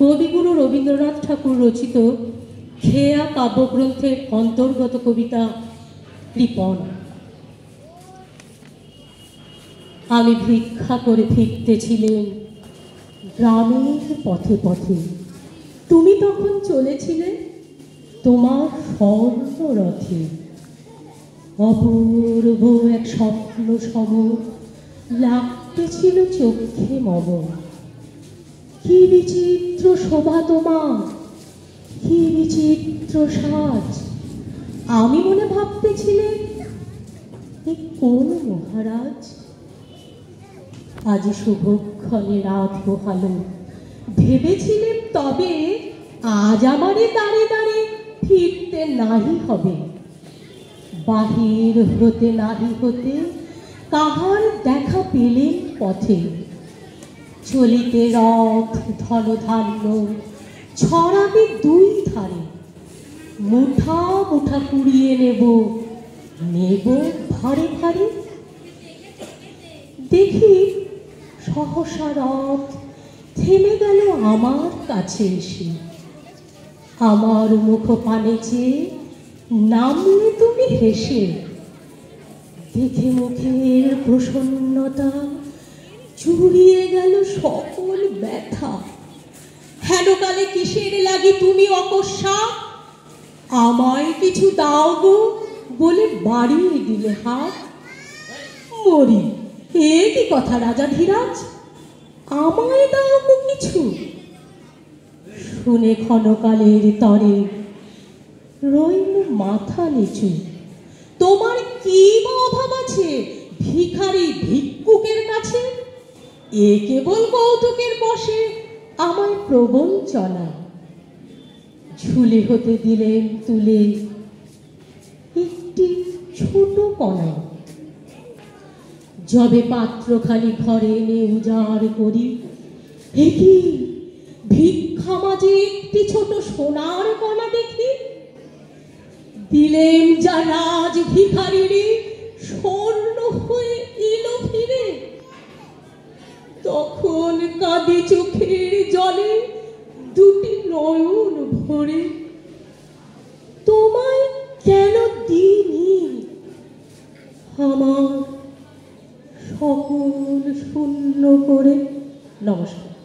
কবিগুরু রবীন্দ্রনাথ ঠাকুর রচিত খেয়া কাব্যগ্রন্থের অন্তর্গত কবিতা কৃপণ। আমি ভিক্ষা করে ফিরতেছিলেন গ্রামের পথে পথে, তুমি তখন চলেছিলে তোমার স্বর্ণরথে। অপূর্ব এক স্বপ্ন সম লাগতেছিল চোখে মম। কি বিচিত্র শোভা তোমার, কি বিচিত্র সাজ। আমি মনে ভাবতেছিলেন এ কোন মহারাজ। আজ শুভক্ষণে রাত পোহালো, ভেবেছিলেন তবে আজ আমারে দাঁড়ে দাঁড়ে ফিরতে নাহি হবে। বাহির হতে নাহি হতে কাহার দেখা পেলেন পথে। চলিতে রথ ধনধান্য ছড়াবে দুই ধারে। মুঠা মুঠা কুড়িয়ে নেব, নেব ভারে ভারে। দেখি সহসা রথ থেমে গেল আমার কাছে এসে। আমার মুখ পানে চেয়ে নামলে তুমি হেসে। দেখে মুখের প্রসন্নতা চুরিয়ে গেল সকল ব্যথা। হেনকালে কিসের লাগি তুমি অকস্মা, আমায় কিছু দাও গো বলে বাড়িয়ে দিলে হাত। মরি, এ কি কথা রাজা ধীরাজ, আমায় দাও গো কিছু। শুনে ক্ষণকালের তরে রইল মাথা নিচু। তোমার কি বা অভাব আছে ভিখারি ভিক্ষুকের কাছে? এ কেবল কৌতুকের বসে আমায় প্রবঞ্চনা। ঝুলে হতে দিলেন তুলে একটি ছোট কণা। যবে পাত্রখানি ঘরে এনে উজাড় করি, এ কি ভিক্ষা মাঝে একটি ছোট সোনার কণা দেখি। দিলেন যা রাজ ভিখারিরে স্বর্ণ হয়ে এলো ফিরে। তখন কাঁদে চোখের জলে দুটি নয়ন ভরে। তোমায় কেন দিইনি আমার সকল শূন্য করে। নমস্কার।